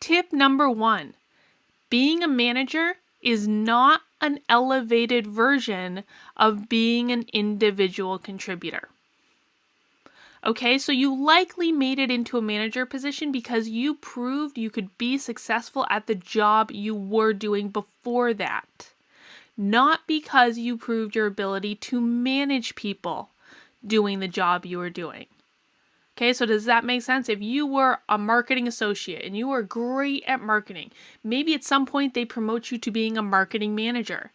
Tip number 1, being a manager is not an elevated version of being an individual contributor. Okay, so you likely made it into a manager position because you proved you could be successful at the job you were doing before that, not because you proved your ability to manage people doing the job you were doing. Okay, so does that make sense? If you were a marketing associate and you were great at marketing, maybe at some point they promote you to being a marketing manager.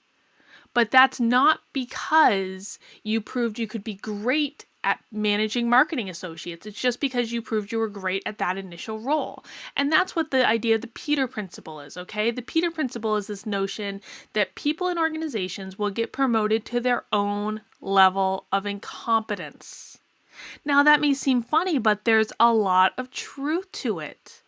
But that's not because you proved you could be great at managing marketing associates. It's just because you proved you were great at that initial role. And that's what the idea of the Peter Principle is, okay? The Peter Principle is this notion that people in organizations will get promoted to their own level of incompetence. Now, that may seem funny, but there's a lot of truth to it.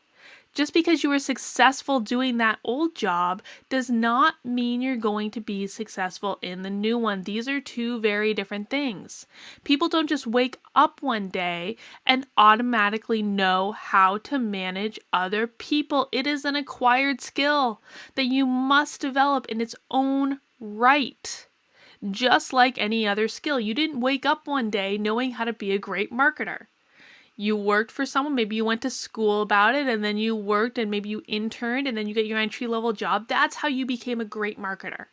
Just because you were successful doing that old job does not mean you're going to be successful in the new one. These are two very different things. People don't just wake up one day and automatically know how to manage other people. It is an acquired skill that you must develop in its own right. Just like any other skill, you didn't wake up one day knowing how to be a great marketer. You worked for someone, maybe you went to school about it, and then you worked, and maybe you interned, and then you get your entry-level job. That's how you became a great marketer.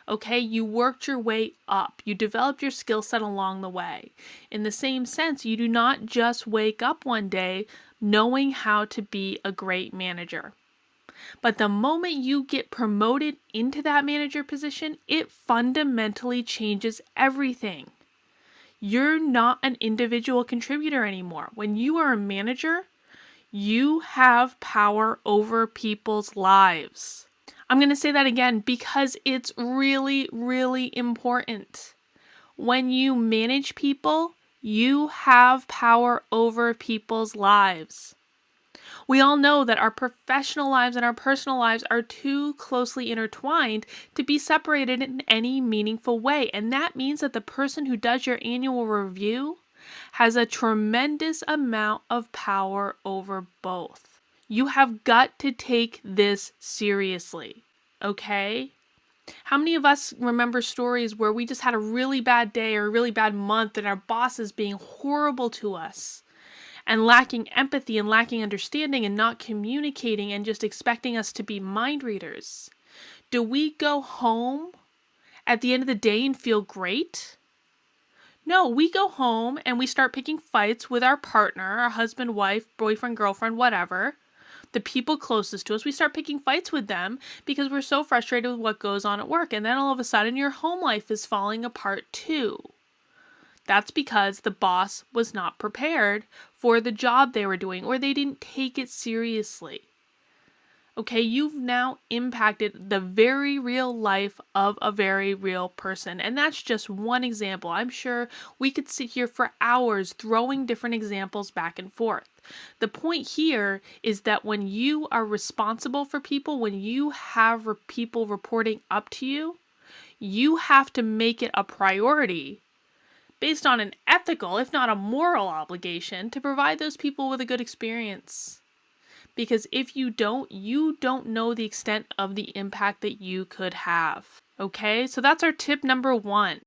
Okay, you worked your way up. You developed your skill set along the way. In the same sense, you do not just wake up one day knowing how to be a great manager. But the moment you get promoted into that manager position, it fundamentally changes everything. You're not an individual contributor anymore. When you are a manager, you have power over people's lives. I'm going to say that again because it's really, really important. When you manage people, you have power over people's lives. We all know that our professional lives and our personal lives are too closely intertwined to be separated in any meaningful way. And that means that the person who does your annual review has a tremendous amount of power over both. You have got to take this seriously, okay? How many of us remember stories where we just had a really bad day or a really bad month and our boss is being horrible to us? And lacking empathy and lacking understanding and not communicating and just expecting us to be mind readers. Do we go home at the end of the day and feel great? No, we go home and we start picking fights with our partner, our husband, wife, boyfriend, girlfriend, whatever. The people closest to us, we start picking fights with them because we're so frustrated with what goes on at work. And then all of a sudden your home life is falling apart too. That's because the boss was not prepared for the job they were doing or they didn't take it seriously. Okay, you've now impacted the very real life of a very real person. And that's just one example. I'm sure we could sit here for hours throwing different examples back and forth. The point here is that when you are responsible for people, when you have people reporting up to you, you have to make it a priority based on an ethical, if not a moral obligation, to provide those people with a good experience. Because if you don't know the extent of the impact that you could have. Okay, so that's our tip number 1.